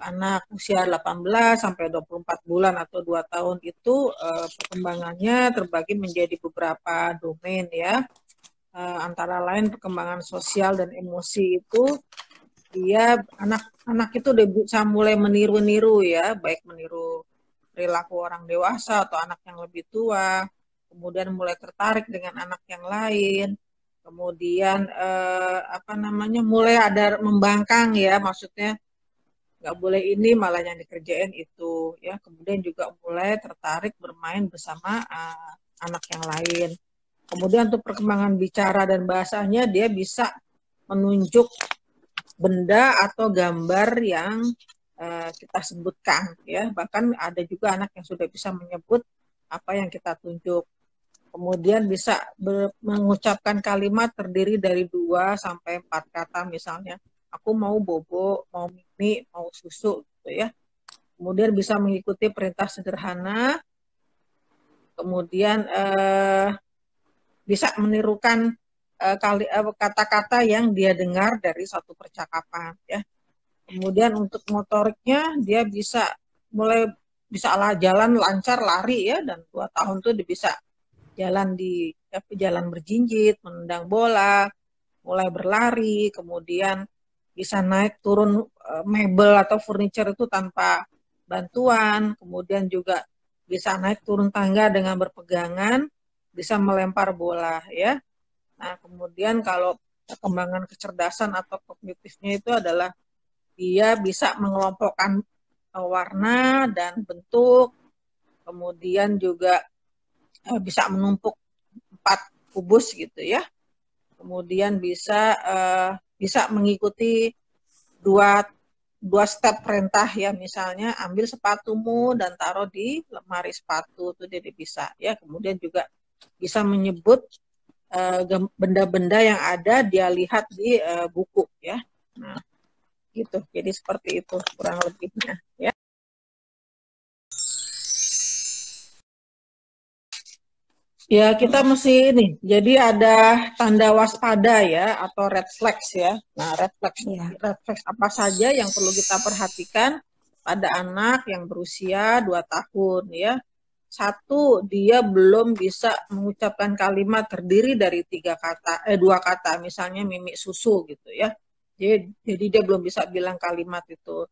anak usia 18 sampai 24 bulan atau 2 tahun itu perkembangannya terbagi menjadi beberapa domain ya. Antara lain perkembangan sosial dan emosi itu dia anak itu udah bisa mulai meniru-niru ya, baik meniru perilaku orang dewasa atau anak yang lebih tua, kemudian mulai tertarik dengan anak yang lain, kemudian mulai ada membangkang ya, maksudnya nggak boleh ini malah yang dikerjain itu ya, kemudian juga mulai tertarik bermain bersama anak yang lain. Kemudian untuk perkembangan bicara dan bahasanya dia bisa menunjuk benda atau gambar yang kita sebutkan ya, bahkan ada juga anak yang sudah bisa menyebut apa yang kita tunjuk. Kemudian bisa mengucapkan kalimat terdiri dari 2 sampai 4 kata, misalnya aku mau bobo, mau mimi, mau susu gitu ya. Kemudian bisa mengikuti perintah sederhana, kemudian bisa menirukan kata-kata yang dia dengar dari satu percakapan ya. Kemudian untuk motoriknya dia bisa mulai bisa jalan lancar, lari ya, dan 2 tahun tuh dia bisa jalan di jalan berjinjit, menendang bola, mulai berlari, kemudian bisa naik turun mebel atau furniture itu tanpa bantuan, kemudian juga bisa naik turun tangga dengan berpegangan, bisa melempar bola ya. Nah, kemudian kalau perkembangan kecerdasan atau kognitifnya itu adalah dia bisa mengelompokkan warna dan bentuk, kemudian juga bisa menumpuk 4 kubus gitu ya. Kemudian bisa mengikuti dua step perintah ya, misalnya ambil sepatumu dan taruh di lemari sepatu, itu jadi bisa ya. Kemudian juga bisa menyebut benda-benda yang ada dia lihat di buku ya. Nah, gitu. Jadi seperti itu kurang lebihnya ya. Ya, kita mesti ini. Jadi ada tanda waspada ya, atau red flags ya. Nah, red flags apa saja yang perlu kita perhatikan pada anak yang berusia 2 tahun ya. 1, dia belum bisa mengucapkan kalimat terdiri dari 2 kata, misalnya mimi susu gitu ya. Jadi dia belum bisa bilang kalimat itu.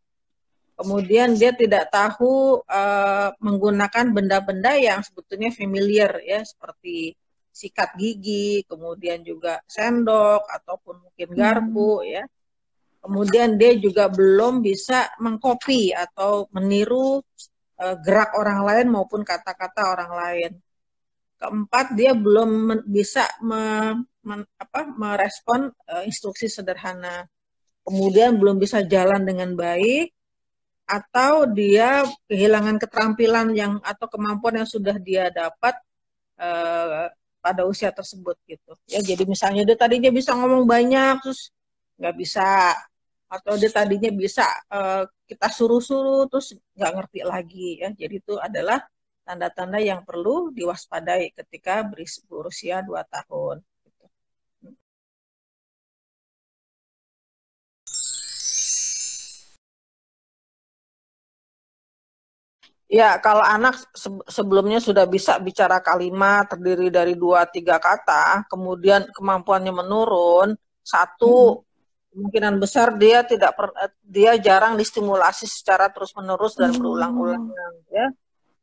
Kemudian dia tidak tahu menggunakan benda-benda yang sebetulnya familiar ya, seperti sikat gigi, kemudian juga sendok ataupun mungkin garpu ya. Kemudian dia juga belum bisa mengcopy atau meniru gerak orang lain maupun kata-kata orang lain. Keempat, dia belum bisa merespon instruksi sederhana. Kemudian belum bisa jalan dengan baik, atau dia kehilangan keterampilan atau kemampuan yang sudah dia dapat pada usia tersebut gitu ya. Jadi misalnya dia tadinya bisa ngomong banyak terus nggak bisa, atau dia tadinya bisa kita suruh-suruh terus nggak ngerti lagi ya. Jadi itu adalah tanda-tanda yang perlu diwaspadai ketika berusia 2 tahun. Ya, kalau anak sebelumnya sudah bisa bicara kalimat terdiri dari 2-3 kata, kemudian kemampuannya menurun, 1, kemungkinan besar dia jarang distimulasi secara terus-menerus dan berulang-ulang ya.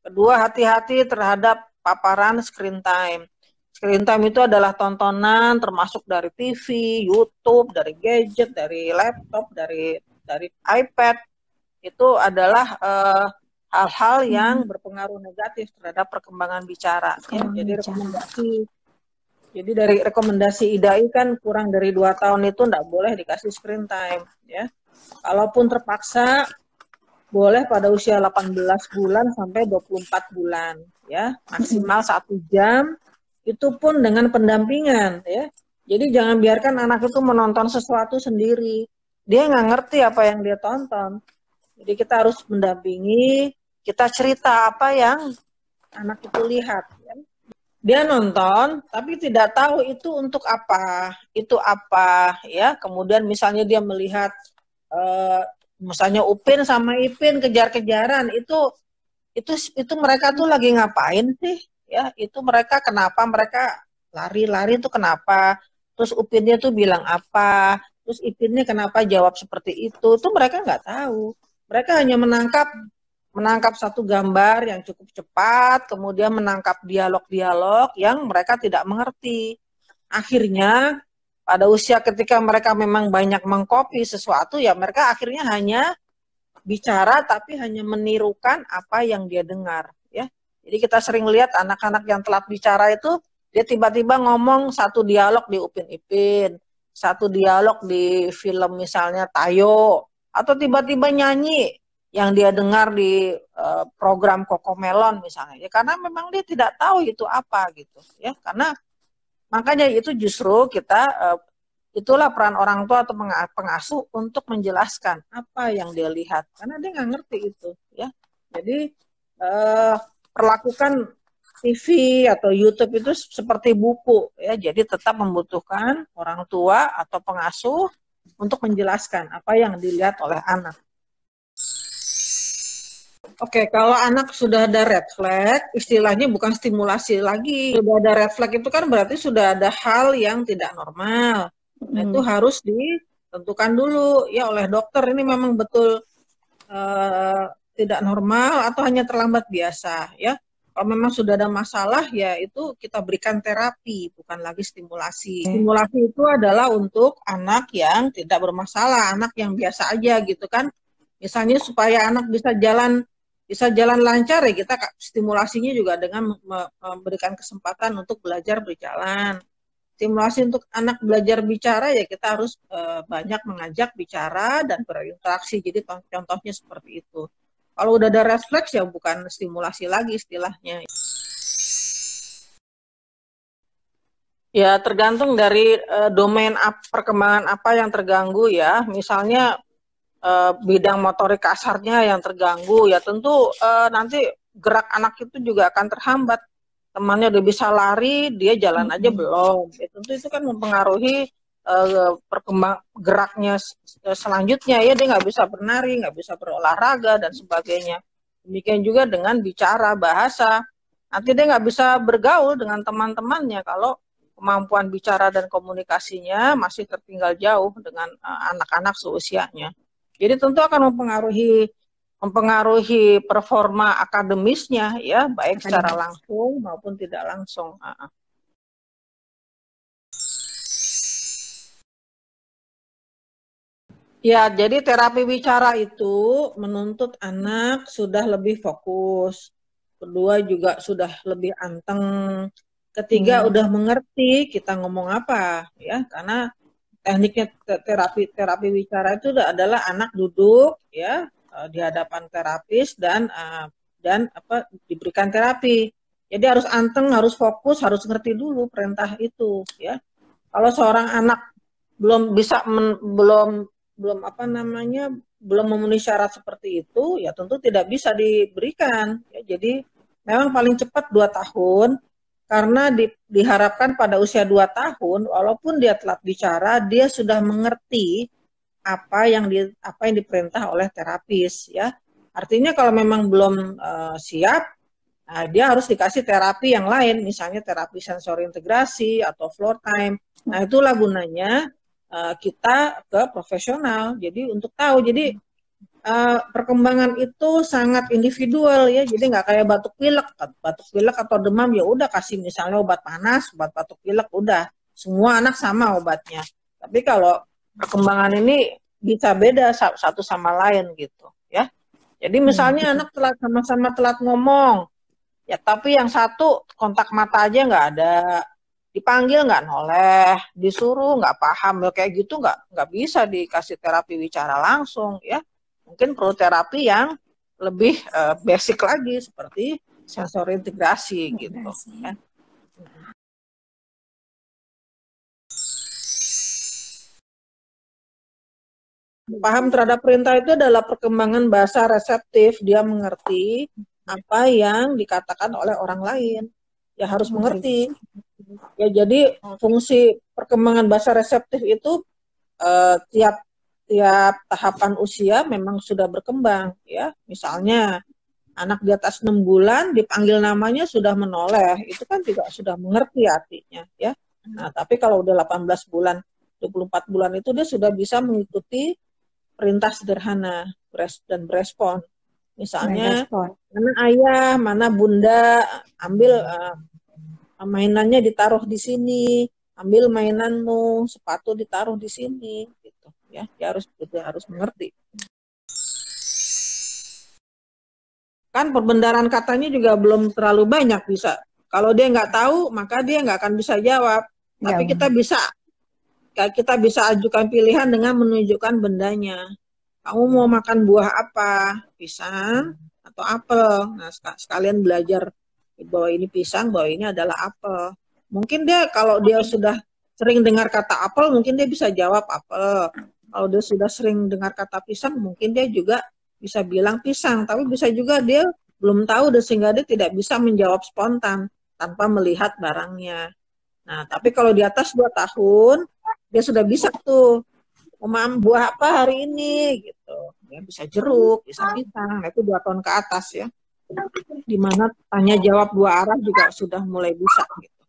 Kedua, hati-hati terhadap paparan screen time. Screen time itu adalah tontonan termasuk dari TV, YouTube, dari gadget, dari laptop, dari iPad. Itu adalah hal-hal yang berpengaruh negatif terhadap perkembangan bicara. Ya. Jadi dari rekomendasi IDAI kan kurang dari 2 tahun itu tidak boleh dikasih screen time. Ya. Kalaupun terpaksa, boleh pada usia 18 bulan sampai 24 bulan. Ya. Maksimal 1 jam, itu pun dengan pendampingan. Ya. Jadi jangan biarkan anak itu menonton sesuatu sendiri. Dia nggak ngerti apa yang dia tonton. Jadi kita harus mendampingi, kita cerita apa yang anak itu lihat. Ya. Dia nonton, tapi tidak tahu itu untuk apa, ya. Kemudian misalnya dia melihat misalnya Upin sama Ipin kejar-kejaran, itu mereka tuh lagi ngapain sih? Ya, itu mereka kenapa mereka lari-lari itu kenapa? Terus Upinnya tuh bilang apa? Terus Ipinnya kenapa jawab seperti itu? Itu mereka nggak tahu. Mereka hanya menangkap satu gambar yang cukup cepat, kemudian menangkap dialog-dialog yang mereka tidak mengerti. Akhirnya pada usia ketika mereka memang banyak mengcopy sesuatu, ya mereka akhirnya hanya bicara tapi hanya menirukan apa yang dia dengar, ya. Jadi kita sering lihat anak-anak yang telat bicara itu dia tiba-tiba ngomong satu dialog di Upin Ipin, satu dialog di film misalnya Tayo, atau tiba-tiba nyanyi yang dia dengar di program Cocomelon misalnya, ya karena memang dia tidak tahu itu apa gitu, ya. Karena makanya itu justru itulah peran orang tua atau pengasuh untuk menjelaskan apa yang dia lihat, karena dia nggak ngerti itu, ya. Jadi perlakukan TV atau YouTube itu seperti buku, ya. Jadi tetap membutuhkan orang tua atau pengasuh untuk menjelaskan apa yang dilihat oleh anak. Oke, kalau anak sudah ada red flag, istilahnya bukan stimulasi lagi. Sudah ada red flag itu kan berarti sudah ada hal yang tidak normal. Nah, itu harus ditentukan dulu ya oleh dokter, ini memang betul tidak normal atau hanya terlambat biasa, ya. Kalau memang sudah ada masalah, ya itu kita berikan terapi, bukan lagi stimulasi. Stimulasi itu adalah untuk anak yang tidak bermasalah, anak yang biasa aja gitu kan. Misalnya supaya anak bisa jalan lancar, ya kita stimulasinya juga dengan memberikan kesempatan untuk belajar berjalan. Stimulasi untuk anak belajar bicara, ya kita harus banyak mengajak bicara dan berinteraksi. Jadi contohnya seperti itu. Kalau udah ada refleks, ya bukan stimulasi lagi istilahnya. Ya tergantung dari domain perkembangan apa yang terganggu, ya. Misalnya bidang motorik kasarnya yang terganggu, ya tentu nanti gerak anak itu juga akan terhambat. Temannya udah bisa lari, dia jalan aja belum. Ya, tentu itu kan mempengaruhi perkembang geraknya selanjutnya, ya dia nggak bisa bernari, nggak bisa berolahraga dan sebagainya. Demikian juga dengan bicara, bahasa. Nanti dia nggak bisa bergaul dengan teman-temannya kalau kemampuan bicara dan komunikasinya masih tertinggal jauh dengan anak-anak seusianya. Jadi tentu akan mempengaruhi performa akademisnya, ya, baik secara langsung maupun tidak langsung. Ya, jadi terapi bicara itu menuntut anak sudah lebih fokus. Kedua juga sudah lebih anteng. Ketiga udah mengerti kita ngomong apa, ya, karena tekniknya terapi bicara itu adalah anak duduk, ya, di hadapan terapis dan diberikan terapi. Jadi harus anteng, harus fokus, harus ngerti dulu perintah itu, ya. Kalau seorang anak belum memenuhi syarat seperti itu, ya tentu tidak bisa diberikan, ya. Jadi memang paling cepat 2 tahun, karena diharapkan pada usia 2 tahun, walaupun dia telat bicara, dia sudah mengerti apa yang diperintah oleh terapis, ya. Artinya kalau memang belum siap, nah dia harus dikasih terapi yang lain, misalnya terapi sensori integrasi atau floor time. Nah, itulah gunanya kita ke profesional. Jadi untuk tahu, jadi perkembangan itu sangat individual, ya. Jadi nggak kayak batuk pilek atau demam, ya udah kasih misalnya obat panas, obat batuk pilek, udah semua anak sama obatnya. Tapi kalau perkembangan ini bisa beda satu sama lain gitu, ya. Jadi misalnya anak sama-sama telat ngomong, ya tapi yang satu kontak mata aja nggak ada, dipanggil nggak noleh, disuruh nggak paham, ya kayak gitu nggak bisa dikasih terapi bicara langsung, ya. Mungkin perlu terapi yang lebih basic lagi seperti sensori integrasi gitu, ya. Paham terhadap perintah itu adalah perkembangan bahasa reseptif, dia mengerti apa yang dikatakan oleh orang lain, ya harus mengerti. Ya, jadi fungsi perkembangan bahasa reseptif itu tiap tiap tahapan usia memang sudah berkembang ya. Misalnya anak di atas 6 bulan dipanggil namanya sudah menoleh, itu kan juga sudah mengerti artinya ya. Nah, tapi kalau udah 18 bulan, 24 bulan itu dia sudah bisa mengikuti perintah sederhana dan berespon. Misalnya, mana ayah, mana bunda, ambil mainannya ditaruh di sini, ambil mainanmu, sepatu ditaruh di sini, gitu ya. Dia harus mengerti. Kan perbendaharaan katanya juga belum terlalu banyak bisa. Kalau dia nggak tahu, maka dia nggak akan bisa jawab. Tapi kita bisa ajukan pilihan dengan menunjukkan bendanya. Kamu mau makan buah apa? Pisang atau apel? Nah, sekalian belajar bahwa ini pisang, bahwa ini adalah apel. Mungkin dia kalau dia sudah sering dengar kata apel, mungkin dia bisa jawab apel. Kalau dia sudah sering dengar kata pisang, mungkin dia juga bisa bilang pisang. Tapi bisa juga dia belum tahu dan sehingga dia tidak bisa menjawab spontan tanpa melihat barangnya. Nah, tapi kalau di atas 2 tahun, dia sudah bisa tuh buah apa hari ini gitu ya, bisa jeruk, bisa pisang. Nah, itu 2 tahun ke atas ya, dimana tanya jawab 2 arah juga sudah mulai bisa gitu.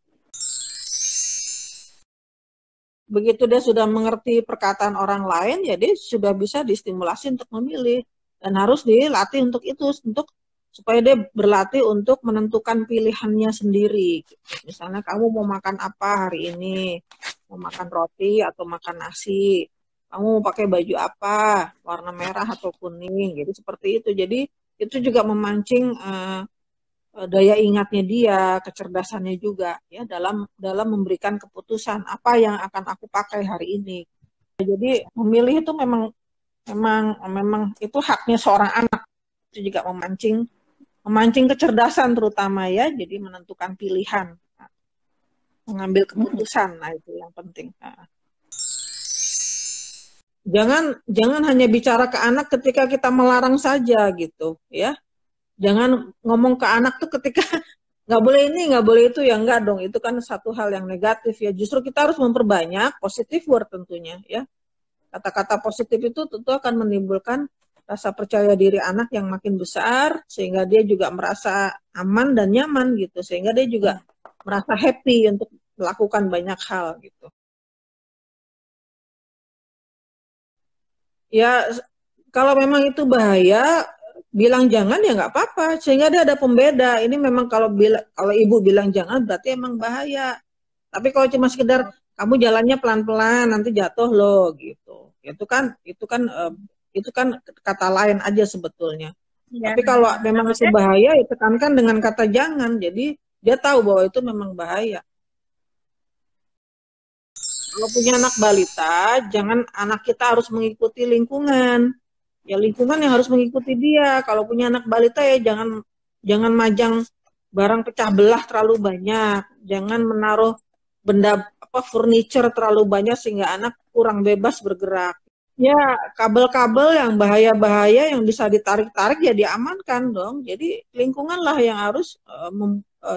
Begitu dia sudah mengerti perkataan orang lain ya dia sudah bisa distimulasi untuk memilih, dan harus dilatih untuk itu, untuk supaya dia berlatih untuk menentukan pilihannya sendiri gitu. Misalnya kamu mau makan apa hari ini, mau makan roti atau makan nasi, kamu mau pakai baju apa, warna merah atau kuning, jadi seperti itu. Jadi itu juga memancing daya ingatnya dia, kecerdasannya juga ya dalam memberikan keputusan apa yang akan aku pakai hari ini. Jadi memilih itu memang itu haknya seorang anak. Itu juga memancing kecerdasan terutama ya, jadi menentukan pilihan, mengambil keputusan. Nah, itu yang penting. Jangan hanya bicara ke anak ketika kita melarang saja gitu ya. Jangan ngomong ke anak tuh ketika nggak boleh ini, nggak boleh itu, ya enggak dong. Itu kan satu hal yang negatif ya. Justru kita harus memperbanyak positive word tentunya ya. Kata-kata positif itu tentu akan menimbulkan rasa percaya diri anak yang makin besar, sehingga dia juga merasa aman dan nyaman gitu. Sehingga dia juga merasa happy untuk melakukan banyak hal gitu. Ya, kalau memang itu bahaya, bilang jangan ya nggak apa-apa, sehingga dia ada pembeda. Ini memang kalau ibu bilang jangan berarti emang bahaya. Tapi kalau cuma sekedar kamu jalannya pelan-pelan nanti jatuh loh gitu. Itu kan kata lain aja sebetulnya. Ya, tapi kalau memang itu bahaya, ya tekankan dengan kata jangan. Jadi dia tahu bahwa itu memang bahaya. Kalau punya anak balita, jangan anak kita harus mengikuti lingkungan. Ya lingkungan yang harus mengikuti dia. Kalau punya anak balita ya jangan majang barang pecah belah terlalu banyak. Jangan menaruh benda furniture terlalu banyak sehingga anak kurang bebas bergerak. Ya kabel-kabel yang bahaya-bahaya yang bisa ditarik-tarik ya diamankan dong. Jadi lingkungan lah yang harus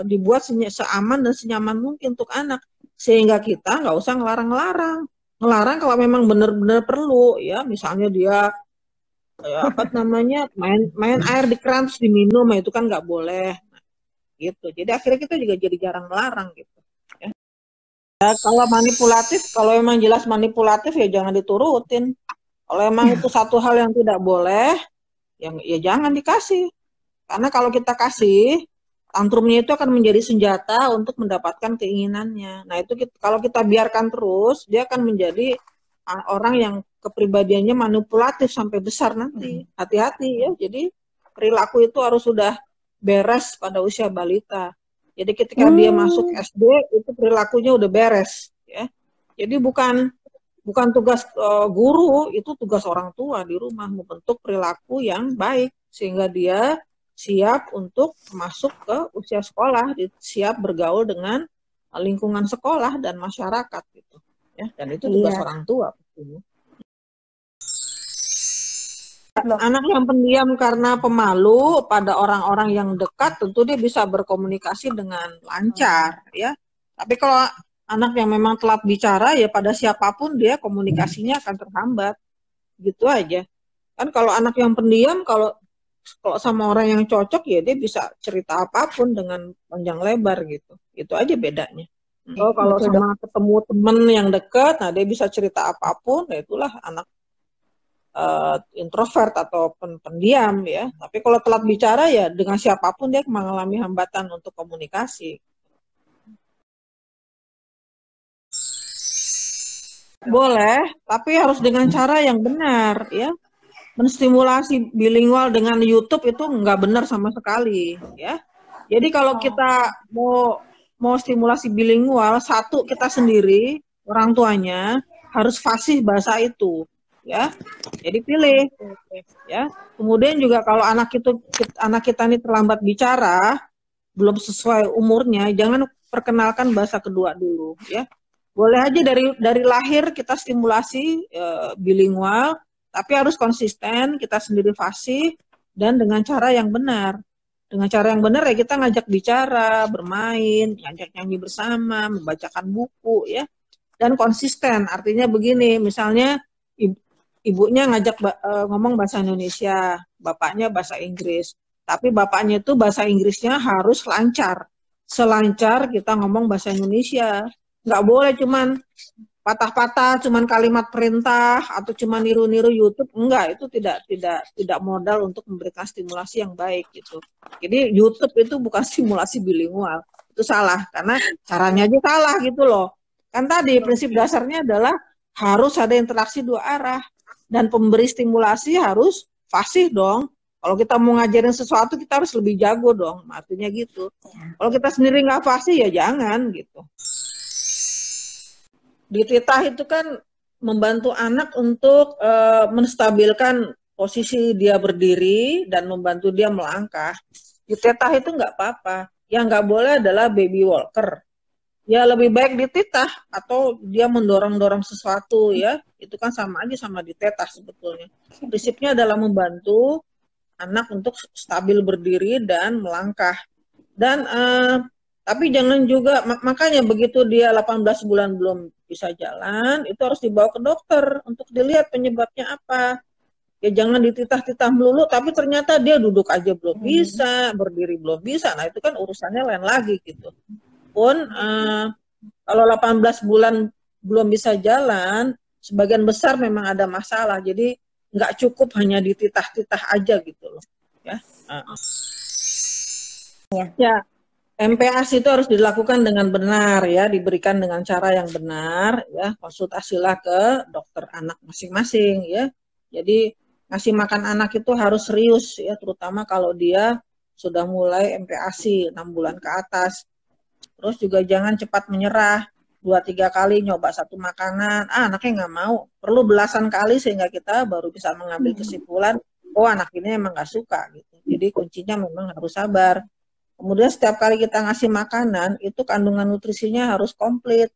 dibuat seaman dan senyaman mungkin untuk anak. Sehingga kita nggak usah ngelarang-larang. Ngelarang kalau memang benar-benar perlu ya. Misalnya dia main air di keran terus diminum, itu kan nggak boleh gitu. Jadi akhirnya kita juga jadi jarang melarang gitu ya. Kalau manipulatif, kalau emang jelas manipulatif ya jangan diturutin. Kalau emang itu satu hal yang tidak boleh, ya jangan dikasih. Karena kalau kita kasih, tantrumnya itu akan menjadi senjata untuk mendapatkan keinginannya. Nah itu kalau kita biarkan terus, dia akan menjadi orang yang kepribadiannya manipulatif sampai besar nanti. Hati-hati ya. Jadi perilaku itu harus sudah beres pada usia balita. Jadi ketika dia masuk SD itu perilakunya udah beres ya. Jadi bukan tugas guru, itu tugas orang tua di rumah membentuk perilaku yang baik sehingga dia siap untuk masuk ke usia sekolah, siap bergaul dengan lingkungan sekolah dan masyarakat gitu ya. Dan itu tugas orang tua. Anak yang pendiam karena pemalu pada orang-orang yang dekat tentu dia bisa berkomunikasi dengan lancar ya. Tapi kalau anak yang memang telat bicara ya pada siapapun dia komunikasinya akan terhambat. gitu aja. Kan kalau anak yang pendiam, kalau sama orang yang cocok ya dia bisa cerita apapun dengan panjang lebar gitu. Itu aja bedanya. Kalau betul dok. sama ketemu temen yang dekat, nah dia bisa cerita apapun, ya itulah anak introvert atau pendiam ya. Tapi kalau telat bicara ya dengan siapapun dia mengalami hambatan untuk komunikasi. Boleh, tapi harus dengan cara yang benar ya. Menstimulasi bilingual dengan YouTube itu nggak benar sama sekali ya. Jadi kalau kita mau stimulasi bilingual, satu kita sendiri orang tuanya harus fasih bahasa itu ya. Jadi pilih ya. Kemudian juga kalau anak kita ini terlambat bicara, belum sesuai umurnya, jangan perkenalkan bahasa kedua dulu ya. Boleh aja dari lahir kita stimulasi bilingual, tapi harus konsisten, kita sendiri fasih dan dengan cara yang benar. Dengan cara yang benar ya kita ngajak bicara, bermain, ngajak nyanyi bersama, membacakan buku ya. Dan konsisten, artinya begini, misalnya ibunya ngajak ngomong bahasa Indonesia, bapaknya bahasa Inggris. Tapi bapaknya itu bahasa Inggrisnya harus lancar. Selancar kita ngomong bahasa Indonesia. Nggak boleh cuman patah-patah, cuman kalimat perintah atau cuma niru-niru YouTube. Enggak, itu tidak modal untuk memberikan stimulasi yang baik gitu. Jadi YouTube itu bukan stimulasi bilingual. Itu salah karena caranya aja salah gitu loh. Kan tadi prinsip dasarnya adalah harus ada interaksi dua arah dan pemberi stimulasi harus fasih dong. Kalau kita mau ngajarin sesuatu kita harus lebih jago dong, artinya gitu. Kalau kita sendiri nggak fasih ya jangan gitu. Dititah itu kan membantu anak untuk menstabilkan posisi dia berdiri dan membantu dia melangkah. Dititah itu nggak apa-apa. Yang nggak boleh adalah baby walker. Ya lebih baik dititah atau dia mendorong-dorong sesuatu ya. Itu kan sama aja sama ditetah sebetulnya. Prinsipnya adalah membantu anak untuk stabil berdiri dan melangkah. Dan tapi jangan juga, makanya begitu dia 18 bulan belum bisa jalan, itu harus dibawa ke dokter untuk dilihat penyebabnya apa. Ya jangan dititah-titah melulu, tapi ternyata dia duduk aja belum bisa, berdiri belum bisa. Nah itu kan urusannya lain lagi gitu. Pun kalau 18 bulan belum bisa jalan, sebagian besar memang ada masalah. Jadi nggak cukup hanya dititah-titah aja gitu loh. Ya, MPASI itu harus dilakukan dengan benar ya, diberikan dengan cara yang benar ya. Konsultasilah ke dokter anak masing-masing ya. Jadi ngasih makan anak itu harus serius ya, terutama kalau dia sudah mulai MPASI 6 bulan ke atas. Terus juga jangan cepat menyerah. 2-3 kali nyoba satu makanan, anaknya nggak mau. Perlu belasan kali sehingga kita baru bisa mengambil kesimpulan, oh anak ini emang nggak suka gitu. Jadi kuncinya memang harus sabar. Kemudian setiap kali kita ngasih makanan, itu kandungan nutrisinya harus komplit.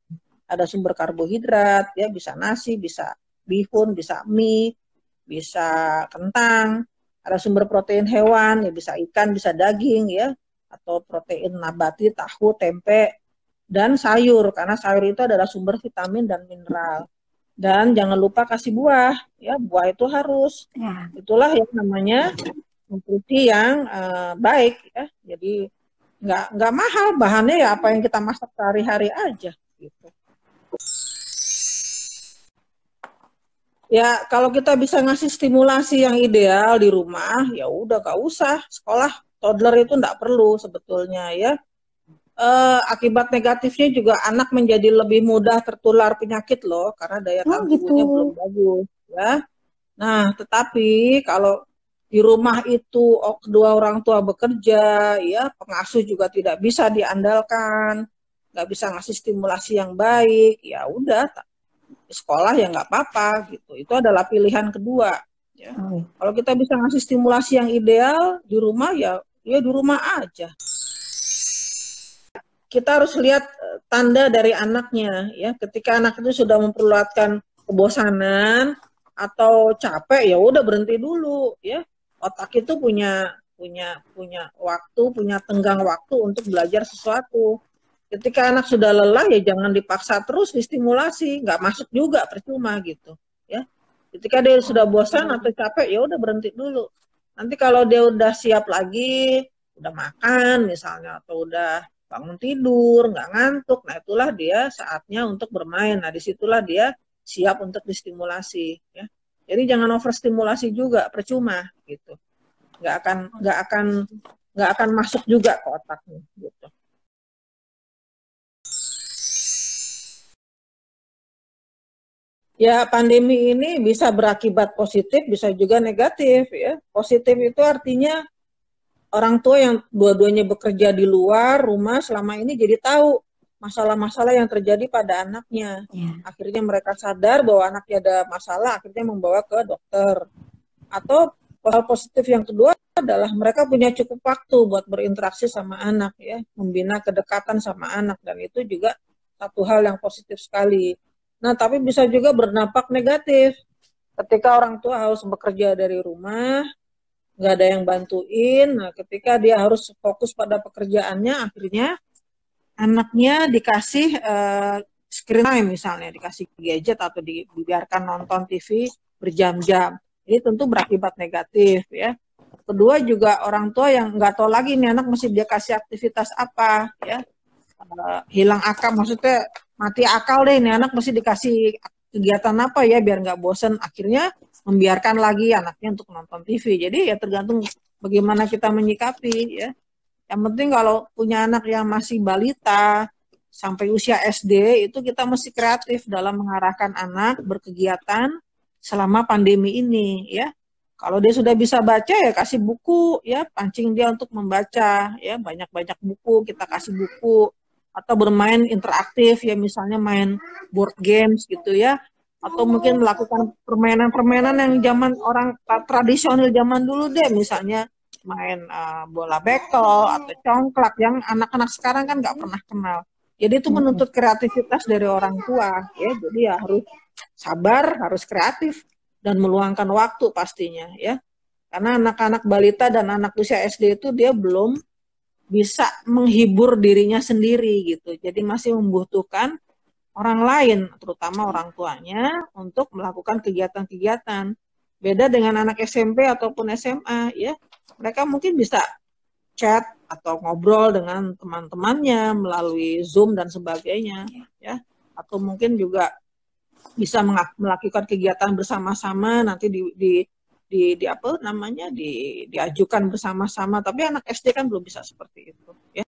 Ada sumber karbohidrat, ya bisa nasi, bisa bihun, bisa mie, bisa kentang. Ada sumber protein hewan, ya bisa ikan, bisa daging, ya, atau protein nabati, tahu, tempe, dan sayur. Karena sayur itu adalah sumber vitamin dan mineral. Dan jangan lupa kasih buah, ya buah itu harus. Itulah yang namanya nutrisi yang baik ya. Jadi nggak mahal, bahannya ya apa yang kita masak sehari-hari aja gitu. Ya kalau kita bisa ngasih stimulasi yang ideal di rumah, ya udah gak usah sekolah toddler itu nggak perlu sebetulnya ya. Akibat negatifnya juga anak menjadi lebih mudah tertular penyakit loh, karena daya tahan tubuhnya belum bagus ya. Nah, tetapi kalau di rumah itu kedua orang tua bekerja, ya pengasuh juga tidak bisa diandalkan, nggak bisa ngasih stimulasi yang baik, ya udah di sekolah ya nggak apa-apa gitu. Itu adalah pilihan kedua. Ya. Kalau kita bisa ngasih stimulasi yang ideal di rumah ya di rumah aja. Kita harus lihat tanda dari anaknya, ya. Ketika anak itu sudah memperlihatkan kebosanan atau capek, ya udah berhenti dulu, ya. Otak itu punya waktu, punya tenggang waktu untuk belajar sesuatu. Ketika anak sudah lelah, ya jangan dipaksa terus distimulasi, nggak masuk juga percuma gitu, ya. Ketika dia sudah bosan atau capek, ya udah berhenti dulu. Nanti kalau dia udah siap lagi, udah makan misalnya, atau udah bangun tidur, nggak ngantuk, nah itulah dia saatnya untuk bermain. Nah disitulah dia siap untuk distimulasi. Ya. Jadi jangan overstimulasi juga, percuma gitu. Nggak akan masuk juga ke otaknya gitu. Ya, pandemi ini bisa berakibat positif, bisa juga negatif ya. Positif itu artinya orang tua yang dua-duanya bekerja di luar rumah selama ini jadi tahu masalah-masalah yang terjadi pada anaknya. Akhirnya mereka sadar bahwa anaknya ada masalah, akhirnya membawa ke dokter. Atau hal positif yang kedua adalah mereka punya cukup waktu buat berinteraksi sama anak ya, membina kedekatan sama anak, dan itu juga satu hal yang positif sekali. Nah, tapi bisa juga berdampak negatif. Ketika orang tua harus bekerja dari rumah, nggak ada yang bantuin, nah ketika dia harus fokus pada pekerjaannya, akhirnya anaknya dikasih screen time misalnya, dikasih gadget atau dibiarkan nonton TV berjam-jam. Ini tentu berakibat negatif ya. Kedua juga orang tua yang nggak tahu lagi nih anak mesti dia kasih aktivitas apa ya. Hilang akal, maksudnya mati akal deh, ini anak mesti dikasih kegiatan apa ya biar nggak bosen. Akhirnya membiarkan lagi anaknya untuk nonton TV. Jadi ya tergantung bagaimana kita menyikapi ya. Yang penting kalau punya anak yang masih balita sampai usia SD, itu kita mesti kreatif dalam mengarahkan anak berkegiatan selama pandemi ini ya. Kalau dia sudah bisa baca ya kasih buku ya, pancing dia untuk membaca ya, banyak-banyak buku, kita kasih buku. Atau bermain interaktif ya, misalnya main board games gitu ya, atau mungkin melakukan permainan-permainan yang zaman orang tradisional zaman dulu deh, misalnya main bola bekel atau congklak yang anak-anak sekarang kan nggak pernah kenal. Jadi itu menuntut kreativitas dari orang tua ya, jadi ya harus sabar, harus kreatif dan meluangkan waktu pastinya ya, karena anak-anak balita dan anak usia SD itu dia belum bisa menghibur dirinya sendiri gitu. Jadi masih membutuhkan orang lain, terutama orang tuanya, untuk melakukan kegiatan-kegiatan. Beda dengan anak SMP ataupun SMA, ya. Mereka mungkin bisa chat atau ngobrol dengan teman-temannya melalui Zoom dan sebagainya, ya. Atau mungkin juga bisa melakukan kegiatan bersama-sama nanti di apa namanya diajukan bersama-sama, tapi anak SD kan belum bisa seperti itu ya.